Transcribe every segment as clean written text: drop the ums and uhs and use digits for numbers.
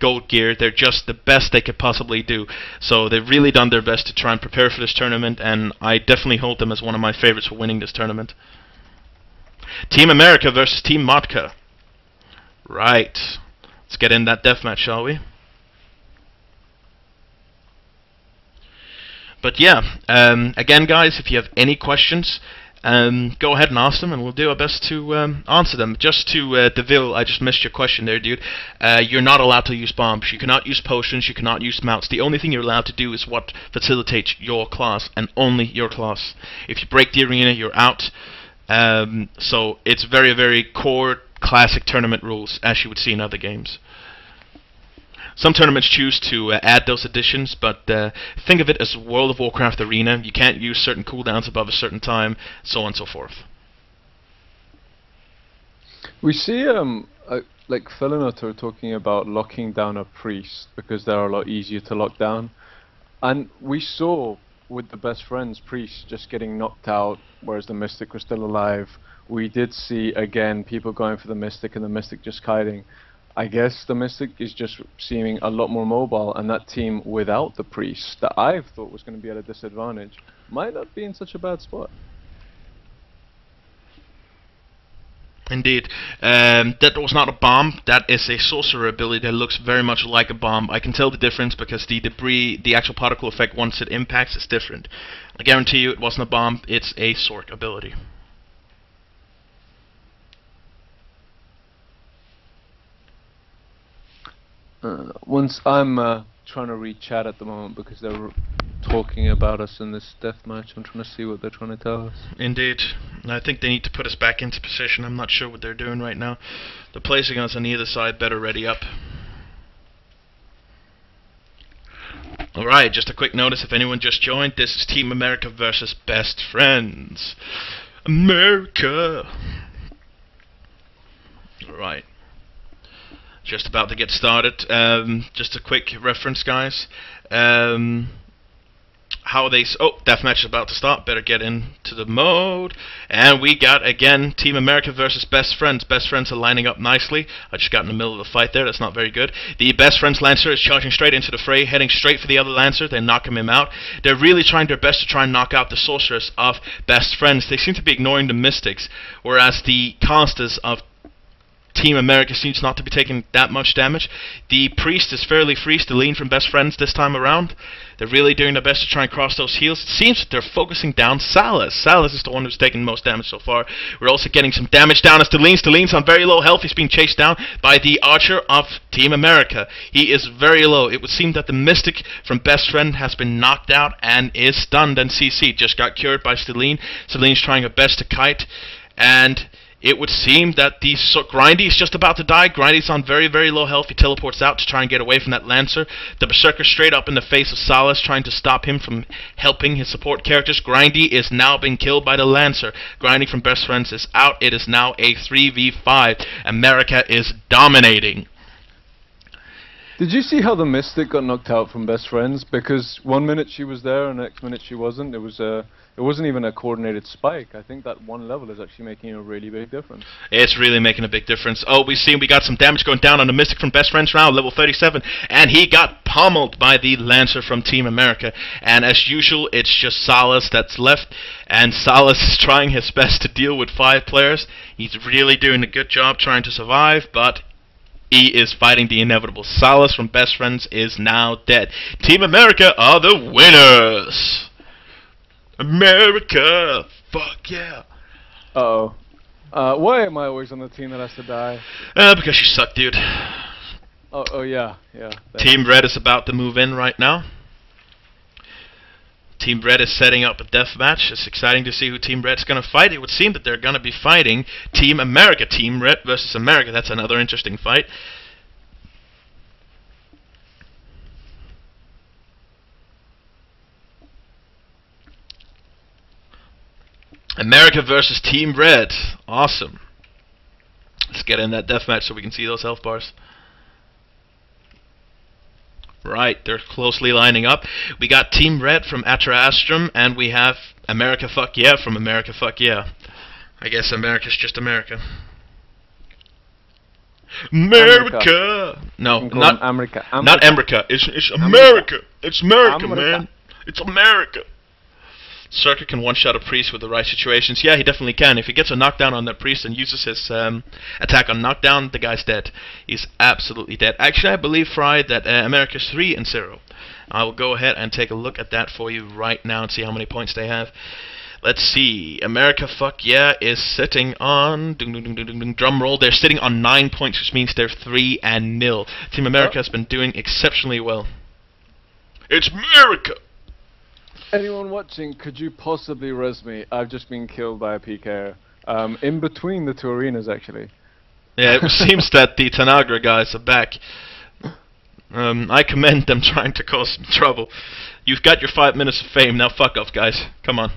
gold gear. They're just the best they could possibly do. So they've really done their best to try and prepare for this tournament, and I definitely hold them as one of my favorites for winning this tournament. Team America versus Team Motka. Right. Let's get in that deathmatch, shall we? But yeah, again guys, if you have any questions, go ahead and ask them, and we'll do our best to answer them. Just to Deville, I just missed your question there, dude. You're not allowed to use bombs. You cannot use potions. You cannot use mounts. The only thing you're allowed to do is what facilitates your class, and only your class. If you break the arena, you're out. So it's very, very core classic tournament rules, as you would see in other games. Some tournaments choose to add those additions, but think of it as World of Warcraft Arena. You can't use certain cooldowns above a certain time, so on and so forth. We see like Felinator talking about locking down a priest because they're a lot easier to lock down, and we saw with the best friends priest just getting knocked out, whereas the mystic was still alive. We did see again people going for the mystic and the mystic just kiting. I guess the mystic is just seeming a lot more mobile, and that team without the priest that I thought was going to be at a disadvantage might not be in such a bad spot. Indeed. That was not a bomb. That is a sorcerer ability that looks very much like a bomb. I can tell the difference because the debris, the actual particle effect, once it impacts, is different. I guarantee you it wasn't a bomb. It's a sorc ability. Once I'm trying to read chat at the moment because they're talking about us in this deathmatch. I'm trying to see what they're trying to tell us. Indeed. I think they need to put us back into position. I'm not sure what they're doing right now. They're placing us on either side, better ready up. Alright, just a quick notice if anyone just joined. This is Team America versus Best Friends. America! Alright. Just about to get started. Just a quick reference, guys. Deathmatch is about to start. Better get into the mode. And we got, again, Team America versus Best Friends. Best Friends are lining up nicely. I just got in the middle of the fight there. That's not very good. The Best Friends Lancer is charging straight into the fray, heading straight for the other Lancer. They're knocking him out. They're really trying their best to try and knock out the Sorceress of Best Friends. They seem to be ignoring the Mystics, whereas the casters of Team America seems not to be taking that much damage. The Priest is fairly free to lean from Best Friends this time around. They're really doing their best to try and cross those heals. It seems that they're focusing down Salas. Salas is the one who's taking the most damage so far. We're also getting some damage down as Stalene's on very low health. He's being chased down by the Archer of Team America. He is very low. It would seem that the Mystic from Best Friend has been knocked out and is stunned and CC. Just got cured by Stalene. Stalene's trying her best to kite, and it would seem that the Grindy is just about to die. Grindy's on very, very low health. He teleports out to try and get away from that Lancer. The Berserker straight up in the face of Salas, trying to stop him from helping his support characters. Grindy is now being killed by the Lancer. Grindy from Best Friends is out. It is now a 3v5. America is dominating. Did you see how the Mystic got knocked out from Best Friends? Because 1 minute she was there and the next minute she wasn't. It wasn't even a coordinated spike. I think that one level is actually making a really big difference. It's really making a big difference. Oh, we got some damage going down on the Mystic from Best Friends round, level 37, and he got pummeled by the Lancer from Team America. And as usual, it's just Salas that's left, and Salas is trying his best to deal with 5 players. He's really doing a good job trying to survive, but he is fighting the inevitable. Salas from Best Friends is now dead. Team America are the winners! America! Fuck yeah! Uh-oh. Why am I always on the team that has to die? Because you suck, dude. Oh yeah. Team Red is about to move in right now. Team Red is setting up a deathmatch. It's exciting to see who Team Red's going to fight. It would seem that they're going to be fighting Team America. Team Red versus America. That's another interesting fight. America versus Team Red. Awesome. Let's get in that deathmatch so we can see those health bars. Right, they're closely lining up. We got Team Red from Atrastrum, and we have America Fuck Yeah from America Fuck Yeah. I guess America's just America. America. No, You can call not him America. not America. It's America. It's America, man. It's America. Circa can one-shot a priest with the right situations. Yeah, he definitely can. If he gets a knockdown on that priest and uses his attack on knockdown, the guy's dead. He's absolutely dead. Actually, I believe, Fry, that America's 3-0. I will go ahead and take a look at that for you right now and see how many points they have. Let's see. America, fuck yeah, is sitting on... drum roll. They're sitting on 9 points, which means they're 3-0. Team America has been doing exceptionally well. It's America! Anyone watching, could you possibly res me? I've just been killed by a PK. In between the two arenas, actually. Yeah, it seems that the Tanagra guys are back. I commend them trying to cause some trouble. You've got your 5 minutes of fame, now fuck off, guys. Come on.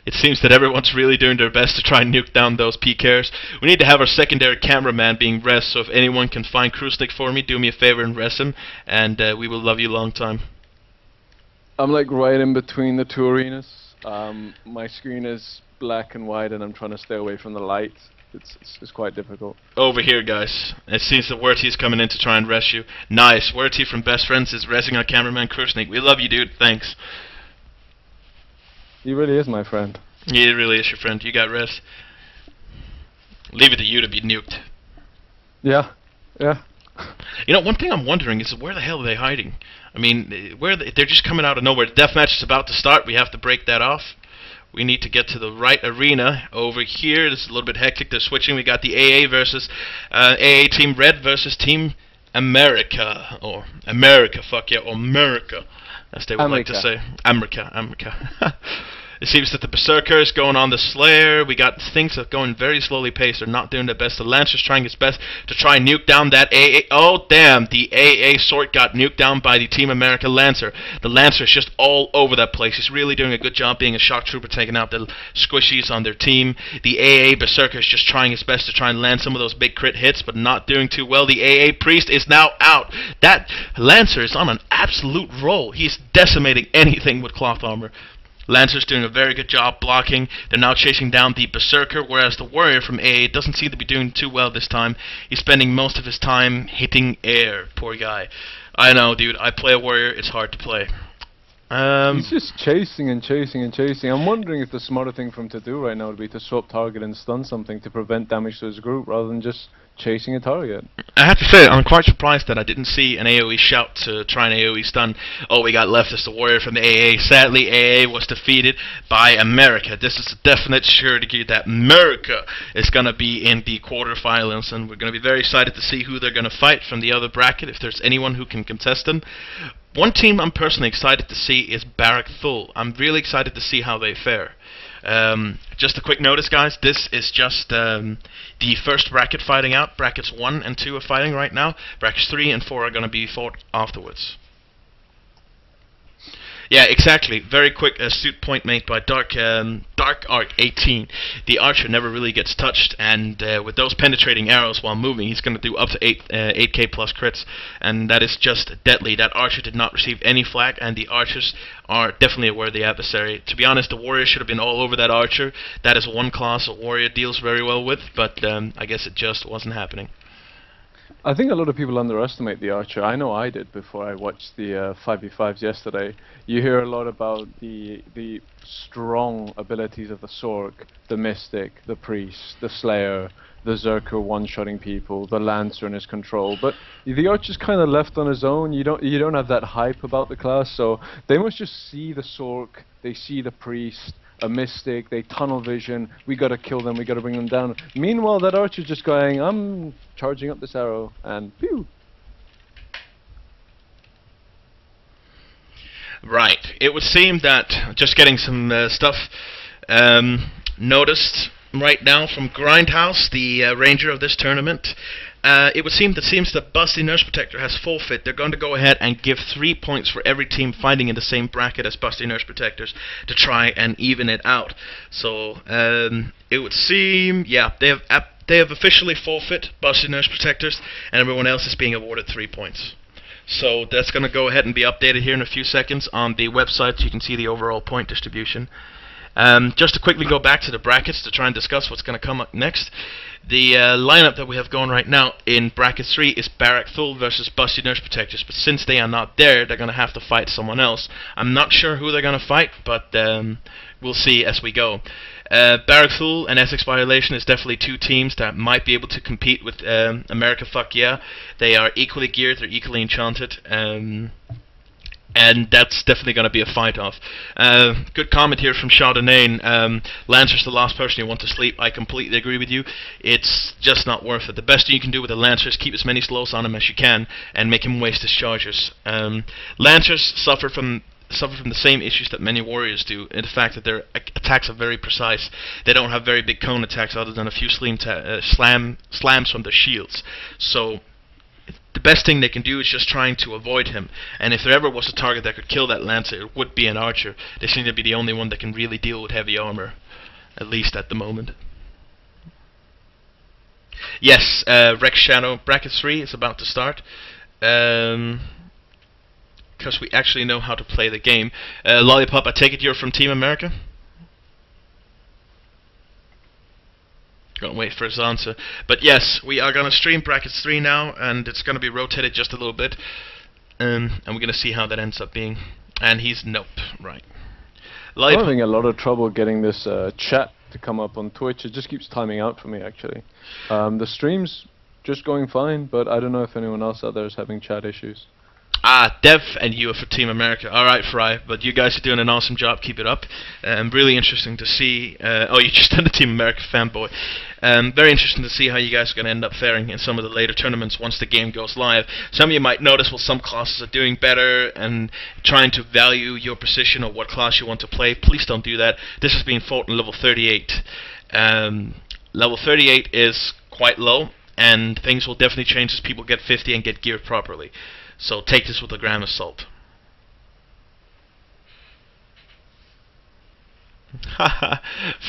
It seems that everyone's really doing their best to try and nuke down those PKers. We need to have our secondary cameraman being res, so if anyone can find Cruisnick for me, do me a favor and res him, and we will love you long time. I'm like right in between the two arenas. My screen is black and white and I'm trying to stay away from the light. It's quite difficult. Over here, guys. It seems that Werty's coming in to try and res you. Nice. Werty from Best Friends is resing our cameraman Cruisnick. We love you, dude. Thanks. He really is my friend. He really is your friend. You got res. Leave it to you to be nuked. Yeah. Yeah. You know, one thing I'm wondering is where the hell are they hiding? I mean, they're just coming out of nowhere. The deathmatch is about to start. We have to break that off. We need to get to the right arena over here. This is a little bit hectic. They're switching. We got the AA versus AA Team Red versus Team America, or America. Fuck yeah, or America, as they would like to say. America, America. It seems that the Berserker is going on the Slayer. We got things that are going very slowly paced. They're not doing their best. The Lancer's trying his best to try and nuke down that AA. Oh, damn. The AA sort got nuked down by the Team America Lancer. The Lancer is just all over that place. He's really doing a good job being a shock trooper, taking out the squishies on their team. The AA Berserker is just trying his best to try and land some of those big crit hits, but not doing too well. The AA Priest is now out. That Lancer is on an absolute roll. He's decimating anything with cloth armor. Lancer's doing a very good job blocking. They're now chasing down the Berserker, whereas the Warrior from AA doesn't seem to be doing too well this time. He's spending most of his time hitting air. Poor guy. I know, dude. I play a Warrior. It's hard to play. He's just chasing and chasing and chasing. I'm wondering if the smarter thing for him to do right now would be to swap target and stun something to prevent damage to his group rather than just chasing a target. I have to say, I'm quite surprised that I didn't see an AoE shout to try an AoE stun. All we got left is the Warrior from the AA. Sadly, AA was defeated by America. This is a definite surety that America is going to be in the quarterfinals, and we're going to be very excited to see who they're going to fight from the other bracket, if there's anyone who can contest them. One team I'm personally excited to see is Barak Thul. I'm really excited to see how they fare. Just a quick notice, guys, this is just the first bracket fighting out. Brackets 1 and 2 are fighting right now. Brackets 3 and 4 are going to be fought afterwards. Yeah, exactly. Very quick astute point made by Dark Arc 18. The Archer never really gets touched, and with those penetrating arrows while moving, he's going to do up to 8k plus crits, and that is just deadly. That Archer did not receive any flak, and the Archers are definitely a worthy adversary. To be honest, the Warrior should have been all over that Archer. That is one class a Warrior deals very well with, but I guess it just wasn't happening. I think a lot of people underestimate the Archer. I know I did before I watched the 5v5s yesterday. You hear a lot about the strong abilities of the Sork, the Mystic, the Priest, the Slayer, the Zerker one-shotting people, the Lancer in his control. But the Archer's kind of left on his own. You don't have that hype about the class, so they must just see the Sork, they see the Priest, a Mystic, they tunnel vision, we gotta kill them, we gotta bring them down. Meanwhile, that Archer's just going, I'm charging up this arrow, and pew! Right. It would seem that, just getting some stuff noticed right now from Grindhouse, the ranger of this tournament. It seems that Busty Nurse Protector has forfeit. They're going to go ahead and give 3 points for every team fighting in the same bracket as Busty Nurse Protectors to try and even it out. So it would seem, yeah, they have officially forfeit Busty Nurse Protectors, and everyone else is being awarded 3 points. So that's going to go ahead and be updated here in a few seconds on the website, so you can see the overall point distribution. Just to quickly go back to the brackets to try and discuss what's going to come up next. The lineup that we have going right now in bracket 3 is Barak Thul versus Busty Nurse Protectors, but since they are not there, they're going to have to fight someone else. I'm not sure who they're going to fight, but we'll see as we go. Barak Thul and Essex Violation is definitely two teams that might be able to compete with America Fuck Yeah. They are equally geared, they're equally enchanted, and that's definitely going to be a fight-off. Good comment here from Chardonnay. Lancer's the last person you want to sleep. I completely agree with you. It's just not worth it. The best thing you can do with a Lancer is keep as many slows on him as you can and make him waste his charges. Lancers suffer from the same issues that many warriors do, in the fact that their attacks are very precise. They don't have very big cone attacks other than a few slams from their shields. So the best thing they can do is just trying to avoid him, and if there ever was a target that could kill that Lancer, it would be an archer. They seem to be the only one that can really deal with heavy armor, at least at the moment. Yes, Rex Shadow Bracket 3 is about to start, because we actually know how to play the game. Lollipop, I take it you're from Team America? Gonna wait for his answer. But yes, we are gonna stream brackets 3 now, and it's gonna be rotated just a little bit, and we're gonna see how that ends up being. And he's nope, right. I'm having a lot of trouble getting this chat to come up on Twitch. It just keeps timing out for me, actually. The stream's just going fine, but I don't know if anyone else out there is having chat issues. Dev and you are for Team America. Alright, Fry, but you guys are doing an awesome job. Keep it up. Really interesting to see. Oh, you just done the Team America fanboy. Very interesting to see how you guys are going to end up faring in some of the later tournaments once the game goes live. Some of you might notice, well, some classes are doing better and trying to value your position or what class you want to play. Please don't do that. This is being fought in level 38. Level 38 is quite low, and things will definitely change as people get 50 and get geared properly. So take this with a gram of salt.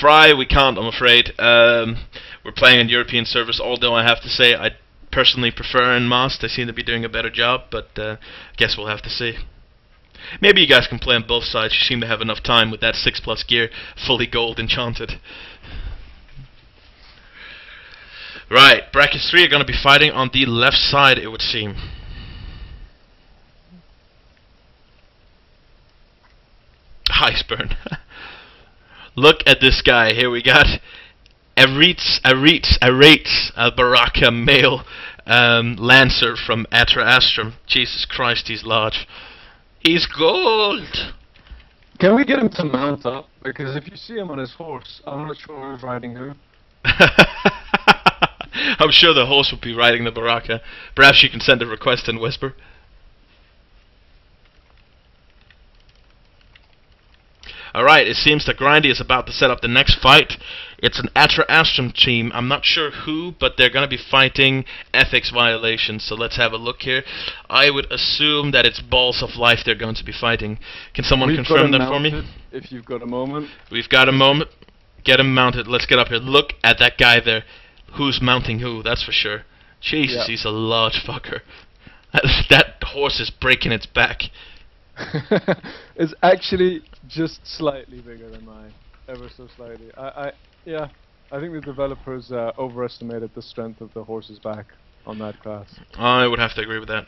Fry, we can't, I'm afraid. We're playing on European servers, although I have to say I personally prefer Enmast. They seem to be doing a better job, but I guess we'll have to see. Maybe you guys can play on both sides. You seem to have enough time with that 6+ gear, fully gold enchanted. Right, brackets 3 are going to be fighting on the left side, it would seem. Iceburn. Look at this guy. Here we got Aretz Al-Baraka male Lancer from Atra Astrum. Jesus Christ, he's large. He's gold! Can we get him to mount up? Because if you see him on his horse, I'm not sure who's riding who. I'm sure the horse will be riding the Baraka. Perhaps you can send a request and whisper. Alright, it seems that Grindy is about to set up the next fight. It's an Atra Astrum team. I'm not sure who, but they're going to be fighting ethics violations. So let's have a look here. I would assume that it's Balls of Life they're going to be fighting. Can someone confirm that for me? If you've got a moment. We've got a moment. Get him mounted. Let's get up here. Look at that guy there. Who's mounting who, that's for sure. Jesus, yeah. He's a large fucker. That horse is breaking its back. It's actually just slightly bigger than mine, ever so slightly. Yeah, I think the developers overestimated the strength of the horse's back on that class. I would have to agree with that.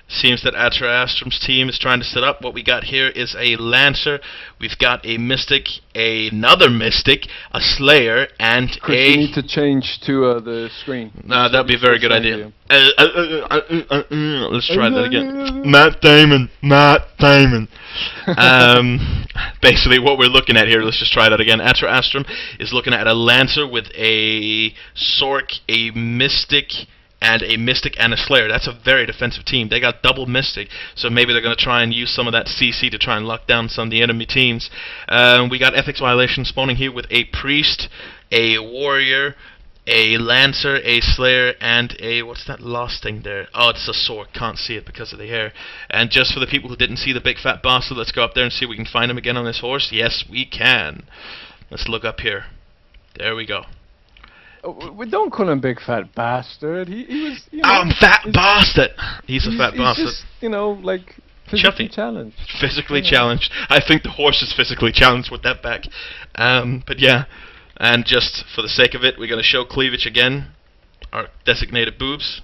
Seems that Atra Astrum's team is trying to set up. What we got here is a Lancer, we've got a Mystic, another Mystic, a Slayer, and Chris, you need to change to the screen. That'd be a very good idea. Let's try that again. Matt Damon. Basically what we're looking at here, let's just try that again. Atra Astrum is looking at a Lancer with a Sork, a Mystic, and a Slayer. That's a very defensive team. They got double Mystic, so maybe they're going to try and use some of that CC to try and lock down some of the enemy teams. We got Ethics Violation spawning here with a Priest, a Warrior, a Lancer, a Slayer, and a... what's that last thing there? Oh, it's a sword. Can't see it because of the hair. And just for the people who didn't see the big fat bastard, let's go up there and see if we can find him again on this horse. Yes, we can. Let's look up here. There we go. We don't call him big fat bastard. He was. You know, I'm fat bastard. He's a fat bastard. Just, you know, like Physically challenged. Physically challenged. I think the horse is physically challenged with that back. But yeah, and just for the sake of it, we're going to show cleavage again. Our designated boobs.